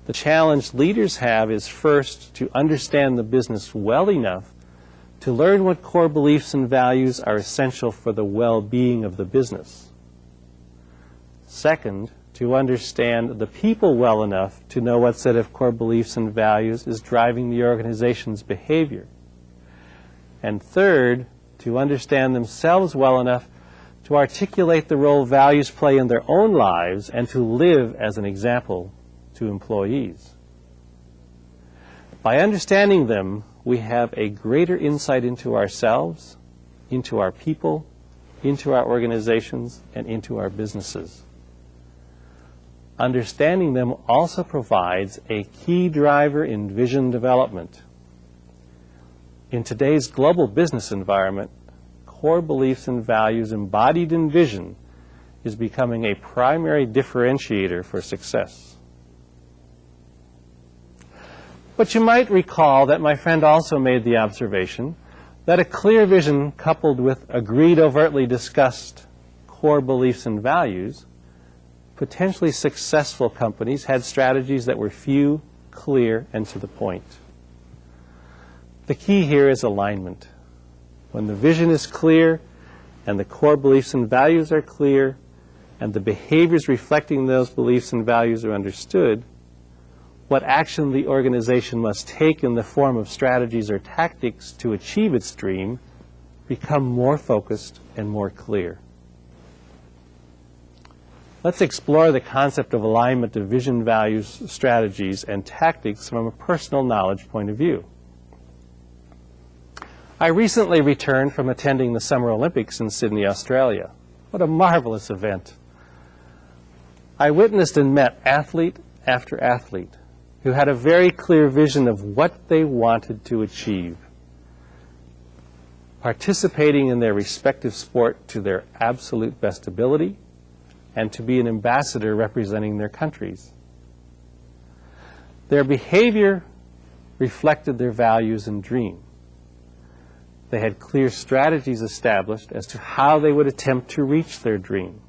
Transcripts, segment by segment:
The challenge leaders have is first to understand the business well enough to learn what core beliefs and values are essential for the well-being of the business. Second, to understand the people well enough to know what set of core beliefs and values is driving the organization's behavior. And third, to understand themselves well enough to articulate the role values play in their own lives and to live as an example to employees. By understanding them, we have a greater insight into ourselves, into our people, into our organizations, and into our businesses. Understanding them also provides a key driver in vision development. In today's global business environment, core beliefs and values embodied in vision is becoming a primary differentiator for success. But you might recall that my friend also made the observation that a clear vision coupled with agreed, overtly discussed core beliefs and values, potentially successful companies had strategies that were few, clear, and to the point. The key here is alignment. When the vision is clear and the core beliefs and values are clear and the behaviors reflecting those beliefs and values are understood, what action the organization must take in the form of strategies or tactics to achieve its dream become more focused and more clear. Let's explore the concept of alignment of vision, values, strategies, and tactics from a personal knowledge point of view. I recently returned from attending the Summer Olympics in Sydney, Australia. What a marvelous event. I witnessed and met athlete after athlete who had a very clear vision of what they wanted to achieve, participating in their respective sport to their absolute best ability, and to be an ambassador representing their countries. Their behavior reflected their values and dream. They had clear strategies established as to how they would attempt to reach their dream.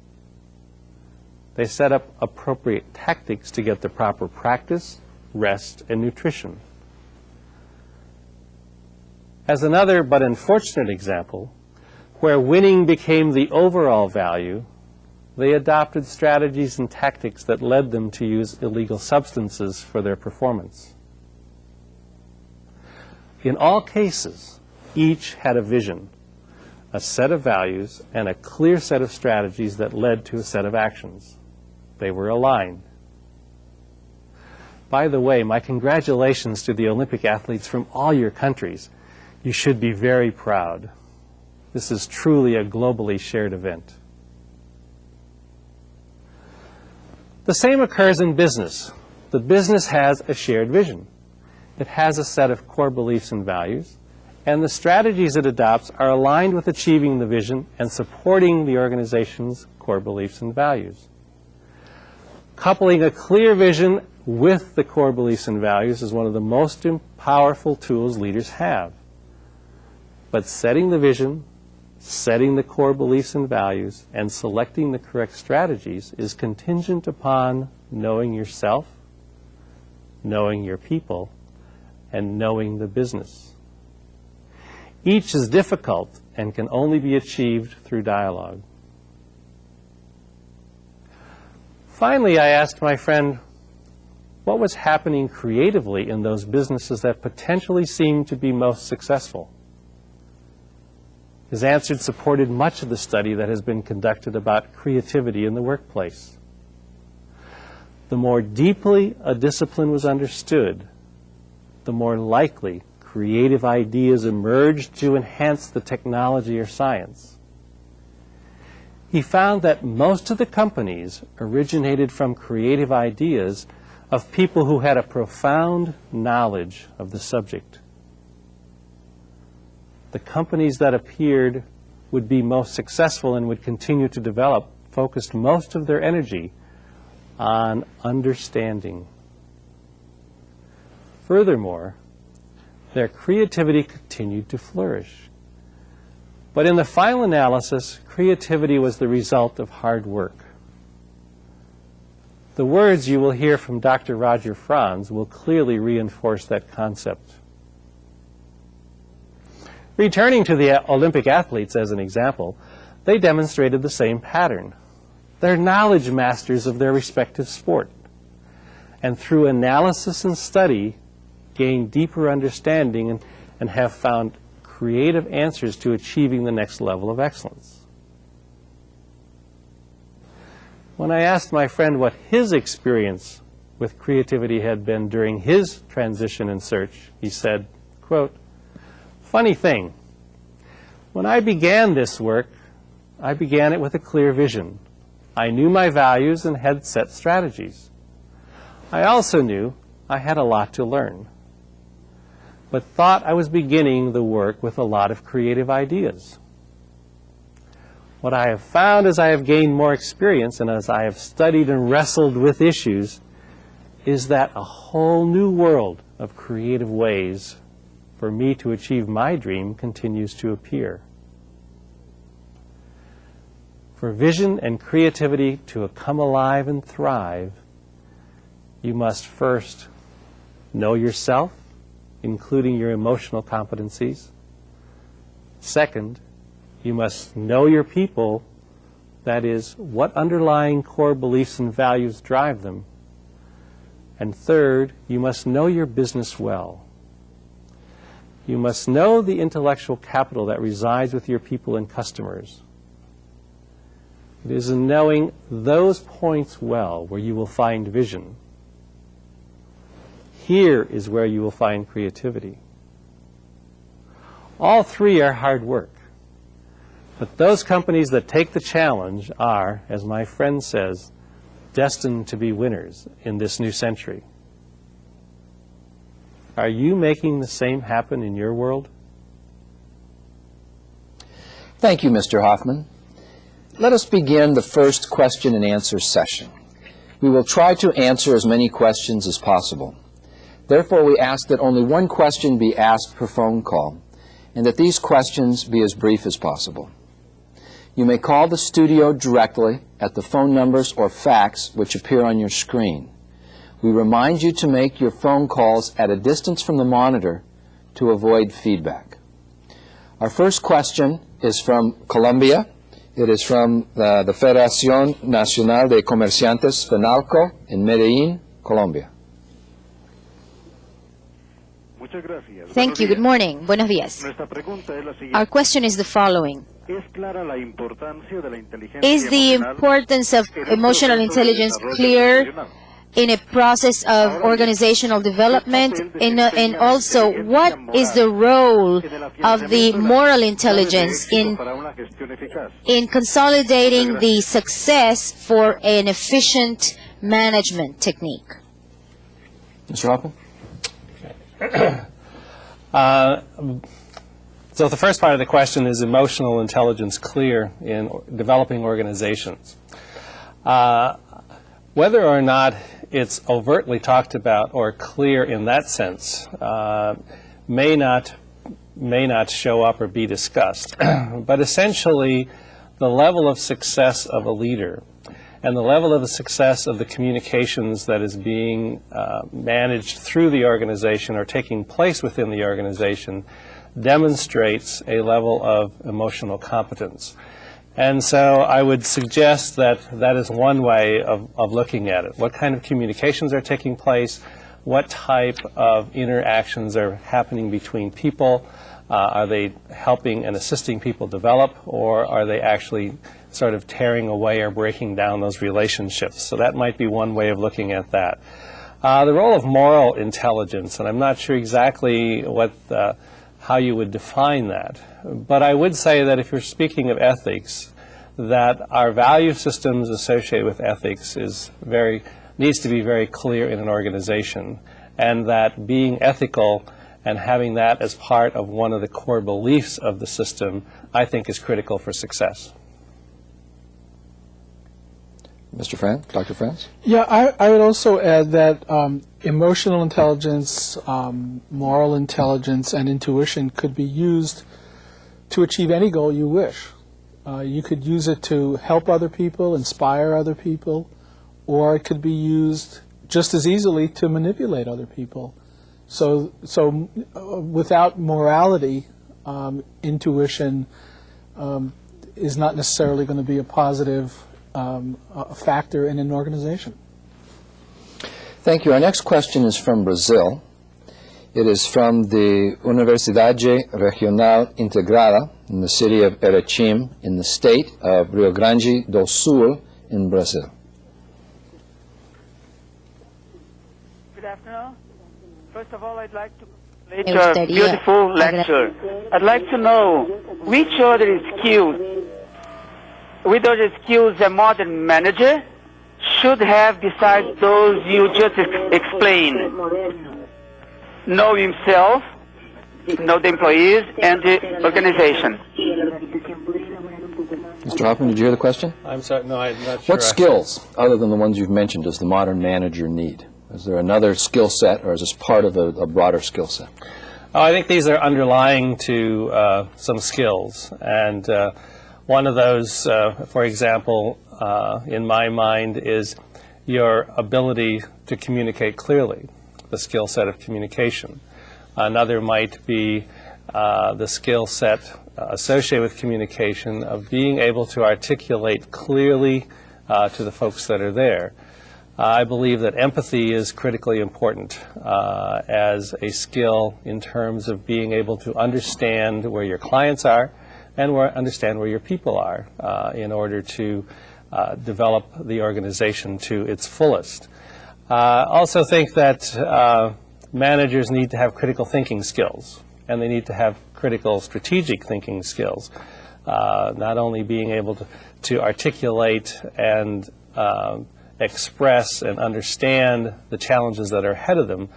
They set up appropriate tactics to get the proper practice, rest, and nutrition. As another but unfortunate example, where winning became the overall value, they adopted strategies and tactics that led them to use illegal substances for their performance. In all cases, each had a vision, a set of values, and a clear set of strategies that led to a set of actions. They were aligned. By the way, my congratulations to the Olympic athletes from all your countries. You should be very proud. This is truly a globally shared event. The same occurs in business. The business has a shared vision. It has a set of core beliefs and values, and the strategies it adopts are aligned with achieving the vision and supporting the organization's core beliefs and values. Coupling a clear vision with the core beliefs and values is one of the most powerful tools leaders have. But setting the vision, setting the core beliefs and values, and selecting the correct strategies is contingent upon knowing yourself, knowing your people, and knowing the business. Each is difficult and can only be achieved through dialogue. Finally, I asked my friend what was happening creatively in those businesses that potentially seemed to be most successful. His answer supported much of the study that has been conducted about creativity in the workplace. The more deeply a discipline was understood, the more likely creative ideas emerged to enhance the technology or science. He found that most of the companies originated from creative ideas of people who had a profound knowledge of the subject. The companies that appeared would be most successful and would continue to develop focused most of their energy on understanding. Furthermore, their creativity continued to flourish. But in the final analysis, creativity was the result of hard work. The words you will hear from Dr. Roger Frantz will clearly reinforce that concept. Returning to the Olympic athletes as an example, they demonstrated the same pattern. They're knowledge masters of their respective sport, and through analysis and study, gain deeper understanding and have found creative answers to achieving the next level of excellence. When I asked my friend what his experience with creativity had been during his transition and search, he said, quote, "Funny thing, when I began this work, I began it with a clear vision. I knew my values and had set strategies. I also knew I had a lot to learn, but thought I was beginning the work with a lot of creative ideas. What I have found as I have gained more experience and as I have studied and wrestled with issues is that a whole new world of creative ways for me to achieve my dream continues to appear. For vision and creativity to come alive and thrive, you must first know yourself, including your emotional competencies. Second, you must know your people, that is, what underlying core beliefs and values drive them. And third, you must know your business well. You must know the intellectual capital that resides with your people and customers. It is in knowing those points well where you will find vision. Here is where you will find creativity. All three are hard work. But those companies that take the challenge are, as my friend says, destined to be winners in this new century. Are you making the same happen in your world? Thank you, Mr. Hoffmann. Let us begin the first question and answer session. We will try to answer as many questions as possible. Therefore, we ask that only one question be asked per phone call, and that these questions be as brief as possible. You may call the studio directly at the phone numbers or fax which appear on your screen. We remind you to make your phone calls at a distance from the monitor to avoid feedback. Our first question is from Colombia. It is from the Federación Nacional de Comerciantes, FENALCO, in Medellín, Colombia. Thank you. Good morning. Buenos días. Our question is the following. Is the importance of emotional intelligence clear in a process of organizational development? And also, what is the role of the moral intelligence in consolidating the success for an efficient management technique? Mr. Hoffmann? So the first part of the question is emotional intelligence clear in developing organizations. Whether or not it's overtly talked about or clear in that sense may not show up or be discussed. But essentially, the level of success of a leader and the level of the success of the communications that is being managed through the organization or taking place within the organization demonstrates a level of emotional competence. And so I would suggest that that is one way of looking at it. What kind of communications are taking place? What type of interactions are happening between people? Are they helping and assisting people develop, or are they actually sort of tearing away or breaking down those relationships? So that might be one way of looking at that. The role of moral intelligence, and I'm not sure exactly how you would define that, but I would say that if you're speaking of ethics, that our value systems associated with ethics needs to be very clear in an organization, and that being ethical and having that as part of one of the core beliefs of the system, I think is critical for success. Mr. Frantz, Dr. Frantz? Yeah, I would also add that emotional intelligence, moral intelligence, and intuition could be used to achieve any goal you wish. You could use it to help other people, inspire other people, or it could be used just as easily to manipulate other people. So without morality, intuition is not necessarily going to be a positive factor in an organization. Thank you. Our next question is from Brazil. It is from the Universidade Regional Integrada in the city of Erechim in the state of Rio Grande do Sul in Brazil. Good afternoon. First of all, I'd like to congratulate your beautiful lecture. I'd like to know which other skills a modern manager should have besides those you just explained. Know himself, know the employees, and the organization. Mr. Hoffman, did you hear the question? I'm sorry, no, I'm not sure. What skills, other than the ones you've mentioned, does the modern manager need? Is there another skill set, or is this part of a broader skill set? Oh, I think these are underlying to some skills. And one of those, for example, in my mind, is your ability to communicate clearly, the skill set of communication. Another might be the skill set associated with communication of being able to articulate clearly to the folks that are there. I believe that empathy is critically important as a skill in terms of being able to understand where your clients are and understand where your people are in order to develop the organization to its fullest. Also think that managers need to have critical thinking skills, and they need to have critical strategic thinking skills, not only being able to articulate and express and understand the challenges that are ahead of them,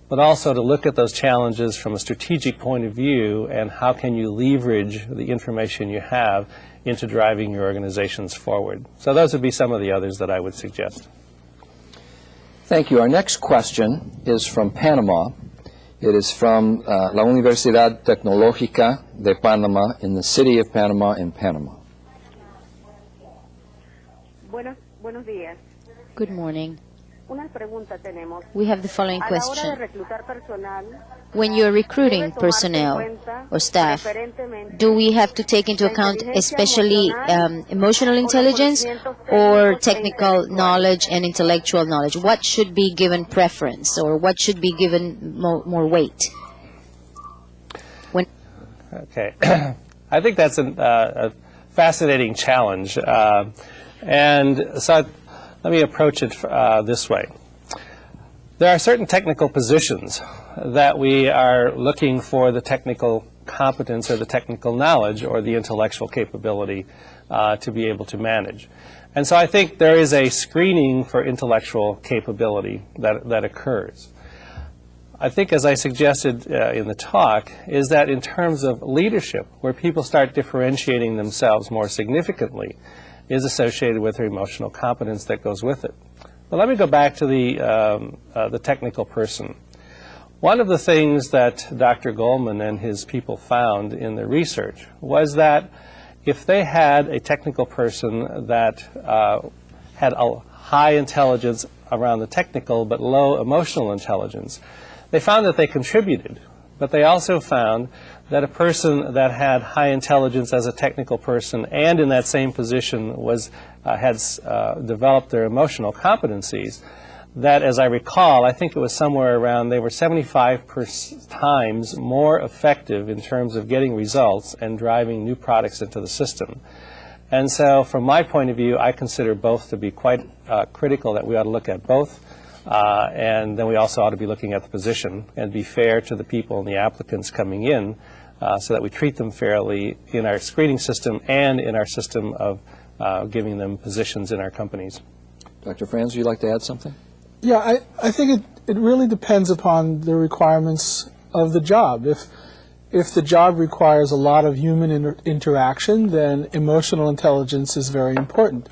but also to look at those challenges from a strategic point of view and how can you leverage the information you have into driving your organizations forward. So those would be some of the others that I would suggest. Thank you. Our next question is from Panama. It is from La Universidad Tecnológica de Panama in the city of Panama in Panama. Buenos días. Good morning. Una pregunta tenemos. We have the following A la hora de question. reclutar personal, When you're recruiting personnel or staff, do we have to take into account especially emotional intelligence or technical knowledge and intellectual knowledge? What should be given preference, or what should be given more weight? Okay. I think that's a fascinating challenge. And so let me approach it this way. There are certain technical positions that we are looking for the technical competence or the technical knowledge or the intellectual capability to be able to manage. And so I think there is a screening for intellectual capability that occurs. I think, as I suggested in the talk, is that in terms of leadership, where people start differentiating themselves more significantly, is associated with their emotional competence that goes with it. But let me go back to the technical person. One of the things that Dr. Goldman and his people found in their research was that if they had a technical person that had a high intelligence around the technical but low emotional intelligence, they found that they contributed. But they also found that a person that had high intelligence as a technical person and in that same position had developed their emotional competencies, that, as I recall, I think it was somewhere around, they were 75 times more effective in terms of getting results and driving new products into the system. And so from my point of view, I consider both to be quite critical, that we ought to look at both. And then we also ought to be looking at the position and be fair to the people and the applicants coming in so that we treat them fairly in our screening system and in our system of giving them positions in our companies. Dr. Frantz, would you like to add something? Yeah, I think it really depends upon the requirements of the job. If the job requires a lot of human interaction, then emotional intelligence is very important.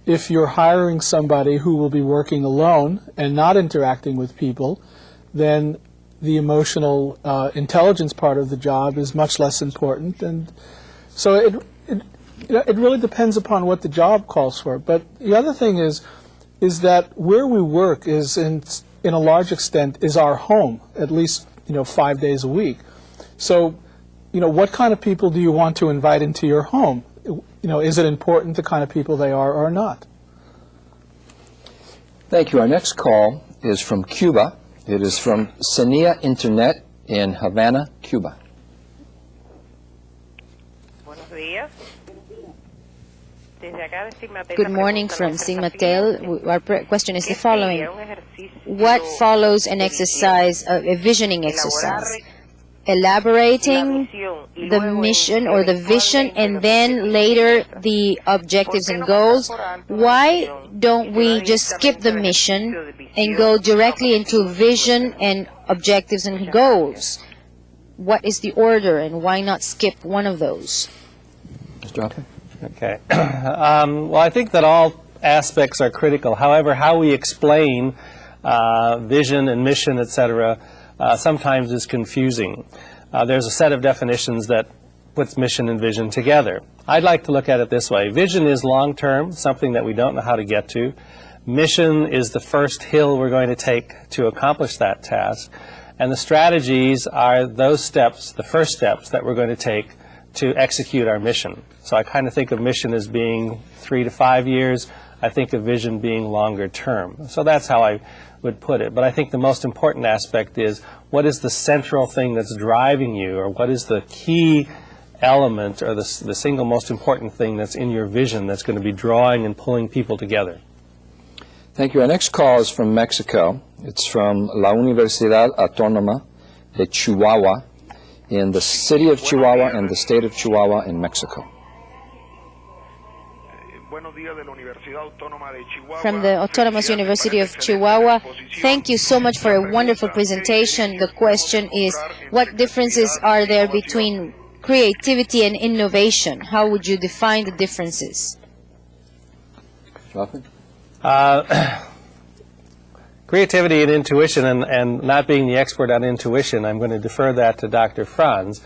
If you're hiring somebody who will be working alone and not interacting with people, then the emotional intelligence part of the job is much less important. And so it really depends upon what the job calls for. But the other thing is, is that where we work is in a large extent is our home, at least 5 days a week. So, what kind of people do you want to invite into your home? Is it important the kind of people they are or not? Thank you. Our next call is from Cuba. It is from Senia Internet in Havana, Cuba. Good morning from Sigmatel. Our question is the following. What follows an exercise, a visioning exercise? Elaborating the mission or the vision and then later the objectives and goals. Why don't we just skip the mission and go directly into vision and objectives and goals? What is the order and why not skip one of those? Mr. Hoffmann? Okay. Well, I think that all aspects are critical. However, how we explain vision and mission, etc., sometimes is confusing. There's a set of definitions that puts mission and vision together. I'd like to look at it this way. Vision is long-term, something that we don't know how to get to. Mission is the first hill we're going to take to accomplish that task. And the strategies are those steps, the first steps that we're going to take to execute our mission. So I kind of think of mission as being 3 to 5 years. I think of vision being longer term. So that's how I would put it. But I think the most important aspect is what is the central thing that's driving you, or what is the key element or the single most important thing that's in your vision that's going to be drawing and pulling people together. Thank you. Our next call is from Mexico. It's from La Universidad Autónoma de Chihuahua in the city of Chihuahua and the state of Chihuahua in Mexico. From the Autonomous University of Chihuahua, thank you so much for a wonderful presentation. The question is, what differences are there between creativity and innovation? How would you define the differences? Creativity and intuition, and not being the expert on intuition, I'm going to defer that to Dr. Frantz.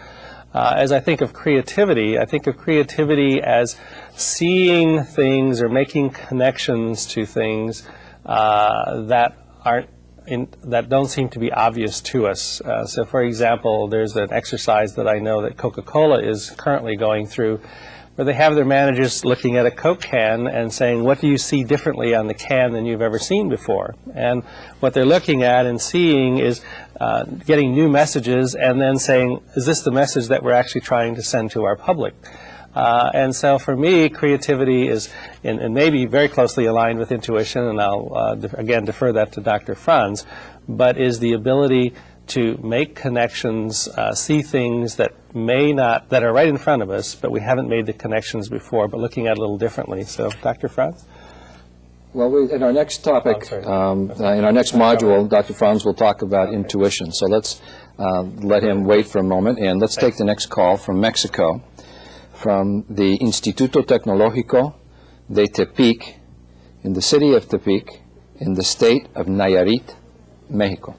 As I think of creativity as seeing things or making connections to things that don't seem to be obvious to us. So, for example, there's an exercise that I know that Coca-Cola is currently going through, where they have their managers looking at a Coke can and saying, what do you see differently on the can than you've ever seen before? And what they're looking at and seeing is getting new messages and then saying, is this the message that we're actually trying to send to our public? And so for me, creativity is, and maybe very closely aligned with intuition, and I'll again defer that to Dr. Frantz, but is the ability to make connections, see things that that are right in front of us, but we haven't made the connections before, but looking at it a little differently. So, Dr. Frantz? Well, in our next topic, in our next module, Dr. Frantz will talk about intuition. So let's let him wait for a moment, and let's take the next call from Mexico, from the Instituto Tecnológico de Tepic, in the city of Tepic, in the state of Nayarit, Mexico.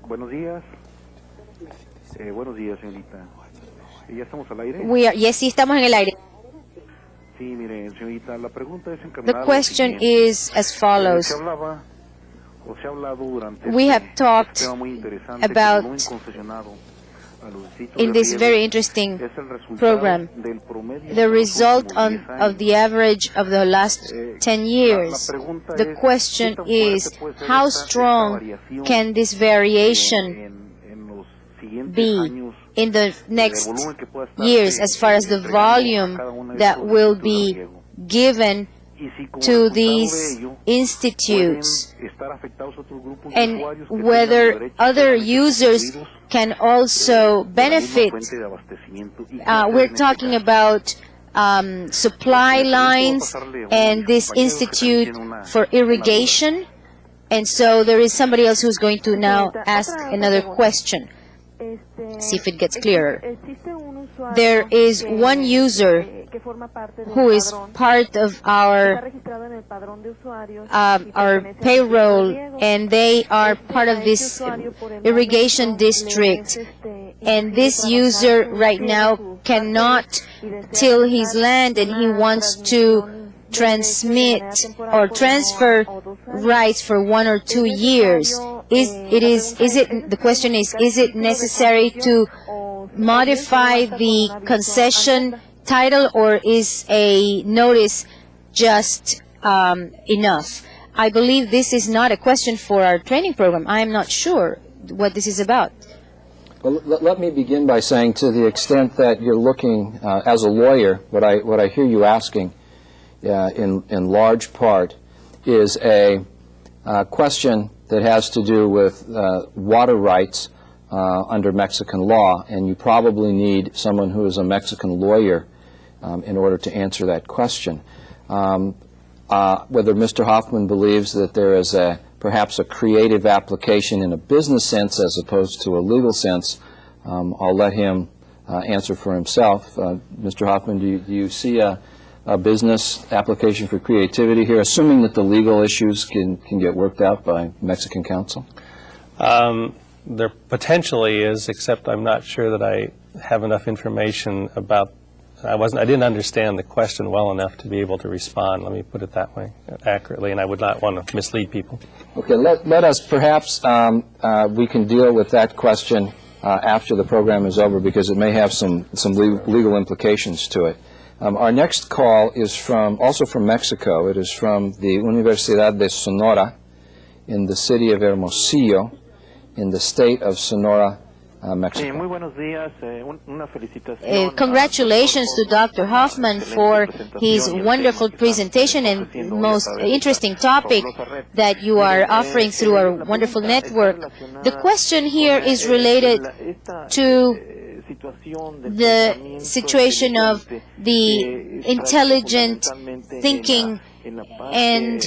Buenos días. Buenos días, señorita. ¿Ya estamos al aire? Yes, sí, estamos en el aire. Sí, mire, señorita, la pregunta es encaminada. The question is as follows. We have talked about, in this very interesting program, the result of the average of the last 10 years. The question is, how strong can this variation be in the next years as far as the volume that will be given to these institutes, and whether other users can also benefit. We're talking about supply lines and this institute for irrigation, and so there is somebody else who's going to now ask another question. see if it gets clearer. There is one user who is part of our payroll, and they are part of this irrigation district, and this user right now cannot till his land, and he wants to transmit or transfer rights for 1 or 2 years. The question is it necessary to modify the concession title, or is a notice just enough? I believe this is not a question for our training program. I am not sure what this is about. Well, let me begin by saying, to the extent that you're looking as a lawyer, what I hear you asking in large part is a question that has to do with water rights under Mexican law, and you probably need someone who is a Mexican lawyer in order to answer that question. Whether Mr. Hoffmann believes that there is perhaps a creative application in a business sense as opposed to a legal sense, I'll let him answer for himself. Mr. Hoffmann, do you see a business application for creativity here, assuming that the legal issues can get worked out by Mexican counsel? There potentially is, except I'm not sure that I have enough information about. I didn't understand the question well enough to be able to respond. Let me put it that way, accurately, and I would not want to mislead people. Okay, let us perhaps we can deal with that question after the program is over, because it may have some legal implications to it. Our next call is also from Mexico. It is from the Universidad de Sonora in the city of Hermosillo in the state of Sonora, Mexico. Congratulations to Dr. Hoffmann for his wonderful presentation and most interesting topic that you are offering through our wonderful network. The question here is related to the situation of the intelligent thinking, and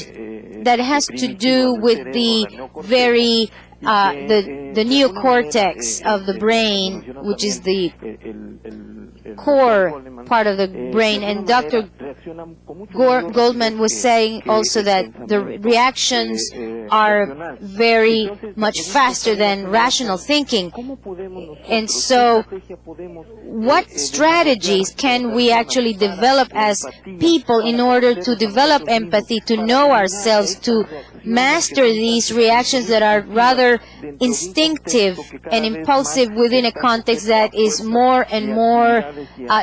that has to do with the very the neocortex of the brain, which is the core part of the brain. And Dr. Goldman was saying also that the reactions are very much faster than rational thinking. And so what strategies can we actually develop as people in order to develop empathy, to know ourselves, to master these reactions that are rather instinctive and impulsive within a context that is more and more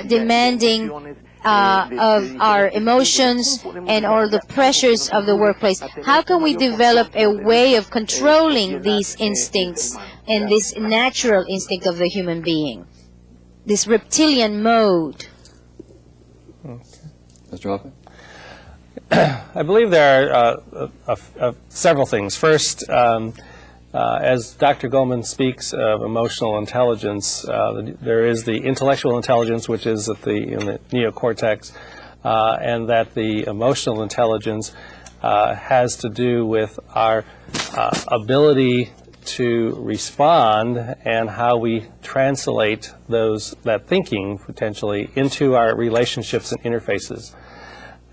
demanding of our emotions and all the pressures of the workplace? How can we develop a way of controlling these instincts and this natural instinct of the human being, this reptilian mode? Mr. Hoffman? I believe there are several things. First, as Dr. Goldman speaks of emotional intelligence, there is the intellectual intelligence, which is in the neocortex, and that the emotional intelligence has to do with our ability to respond and how we translate that thinking potentially into our relationships and interfaces.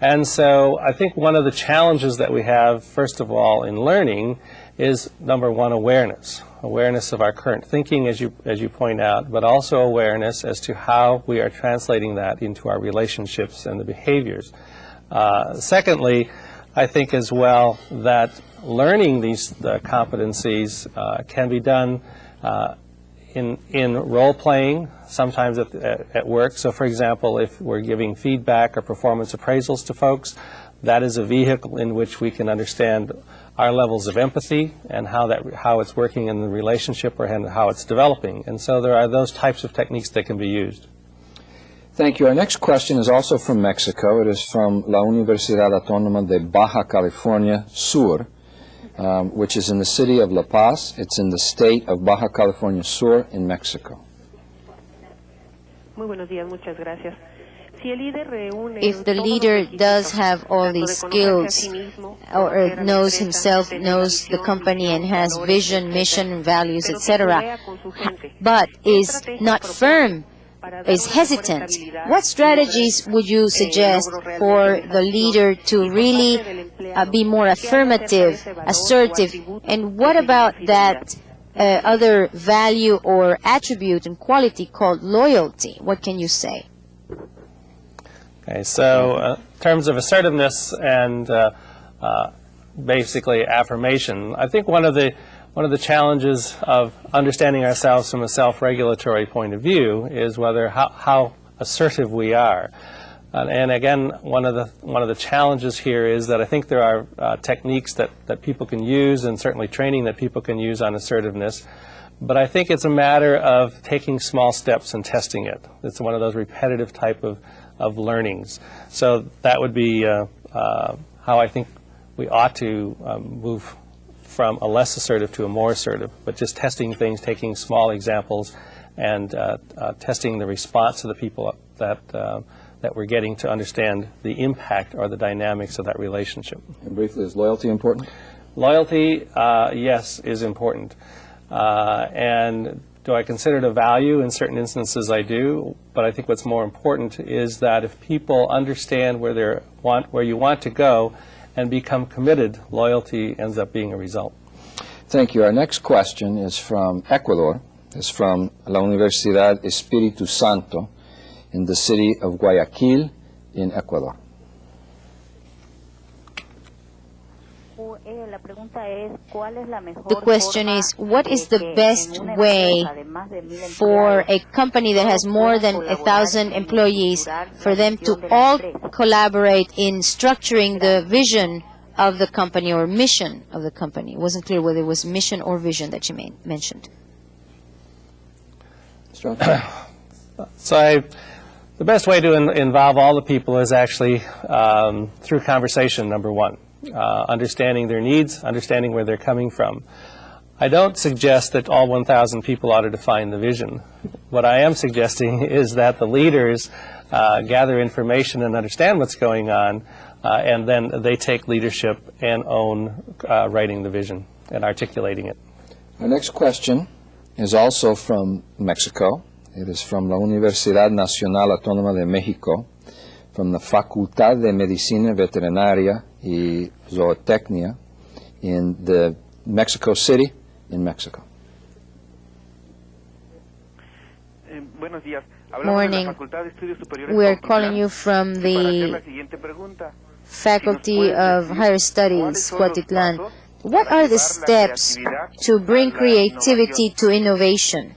And so I think one of the challenges that we have, first of all, in learning is, number one, awareness of our current thinking, as you point out, but also awareness as to how we are translating that into our relationships and the behaviors. Secondly, I think as well that learning these competencies can be done in role-playing, sometimes at work. So, for example, if we're giving feedback or performance appraisals to folks, that is a vehicle in which we can understand our levels of empathy and how it's working in the relationship and how it's developing. And so there are those types of techniques that can be used. Thank you. Our next question is also from Mexico. It is from La Universidad Autónoma de Baja California Sur, which is in the city of La Paz. It's in the state of Baja California Sur in Mexico. Muy buenos días, muchas gracias. if the leader does have all these skills, or knows himself, knows the company, and has vision, mission, values, etc., but is not firm, is hesitant, what strategies would you suggest for the leader to really be more affirmative, assertive? And what about that other value or attribute and quality called loyalty? What can you say? Okay, so in terms of assertiveness and basically affirmation, I think one of the challenges of understanding ourselves from a self-regulatory point of view is how assertive we are. And again, one of the challenges here is that I think there are techniques that people can use, and certainly training that people can use on assertiveness. But I think it's a matter of taking small steps and testing it. It's one of those repetitive type of learnings. So that would be how I think we ought to move from a less assertive to a more assertive, but just testing things, taking small examples, and testing the response of the people that we're getting to understand the impact or the dynamics of that relationship. And briefly, is loyalty important? Loyalty, yes, is important. And do I consider it a value? In certain instances I do, but I think what's more important is that if people understand where you want to go and become committed, loyalty ends up being a result. Thank you. Our next question is from Ecuador. It's from La Universidad Espíritu Santo in the city of Guayaquil in Ecuador. The question is, what is the best way for a company that has more than 1,000 employees for them to all collaborate in structuring the vision of the company or mission of the company? It wasn't clear whether it was mission or vision that you mentioned. So the best way to involve all the people is actually through conversation, number one. Understanding their needs, understanding where they're coming from. I don't suggest that all 1,000 people ought to define the vision. What I am suggesting is that the leaders gather information and understand what's going on, and then they take leadership and own writing the vision and articulating it. Our next question is also from Mexico. It is from La Universidad Nacional Autónoma de México, from the Facultad de Medicina Veterinaria y Zootecnia in the Mexico City in Mexico. Morning. We are calling you from the Faculty of Higher Studies, Cuautitlán. What are the steps to bring creativity to innovation?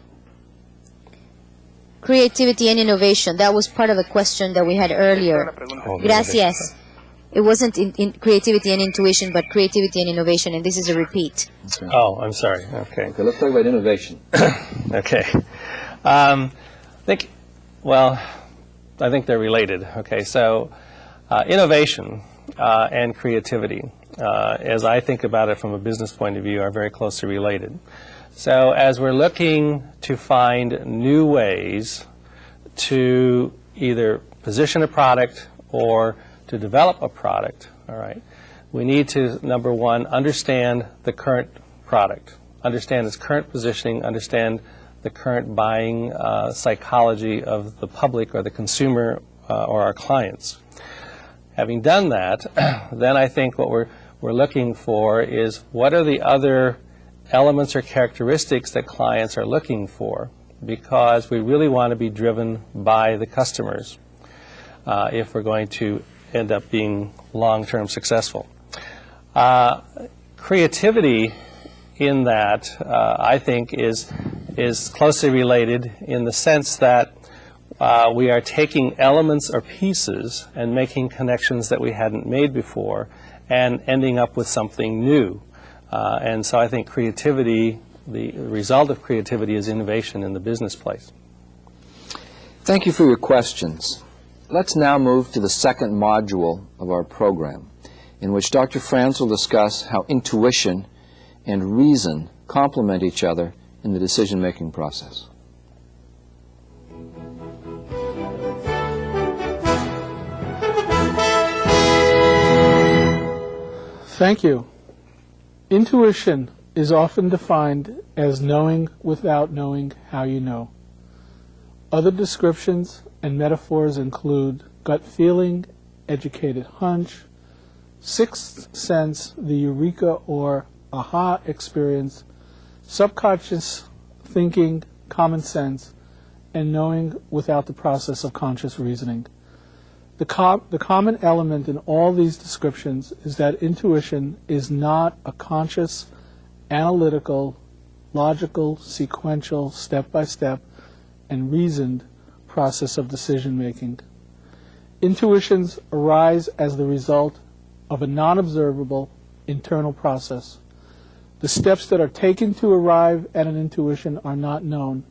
Creativity and innovation, that was part of a question that we had earlier. Gracias. It wasn't in creativity and intuition, but creativity and innovation, and this is a repeat. Oh, I'm sorry. Okay. Okay, let's talk about innovation. Okay. I think they're related. Okay, so innovation and creativity, as I think about it from a business point of view, are very closely related. So as we're looking to find new ways to either position a product or to develop a product, all right, we need to, number one, understand the current product, understand its current positioning, understand the current buying psychology of the public or the consumer or our clients. Having done that, then I think what we're looking for is what are the other elements or characteristics that clients are looking for, because we really want to be driven by the customers if we're going to end up being long-term successful. Creativity in that, I think, is closely related in the sense that we are taking elements or pieces and making connections that we hadn't made before and ending up with something new. And so I think creativity, the result of creativity is innovation in the business place. Thank you for your questions. Let's now move to the second module of our program, in which Dr. Frantz will discuss how intuition and reason complement each other in the decision-making process. Thank you. Intuition is often defined as knowing without knowing how you know. Other descriptions and metaphors include gut feeling, educated hunch, sixth sense, the eureka or aha experience, subconscious thinking, common sense, and knowing without the process of conscious reasoning. The common element in all these descriptions is that intuition is not a conscious, analytical, logical, sequential, step-by-step, and reasoned process of decision-making. Intuitions arise as the result of a non-observable internal process. The steps that are taken to arrive at an intuition are not known,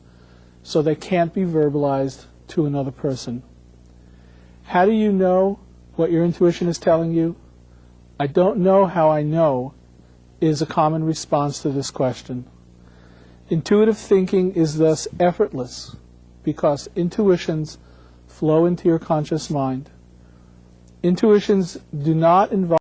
so they can't be verbalized to another person. How do you know what your intuition is telling you? I don't know how I know is a common response to this question. Intuitive thinking is thus effortless because intuitions flow into your conscious mind. Intuitions do not involve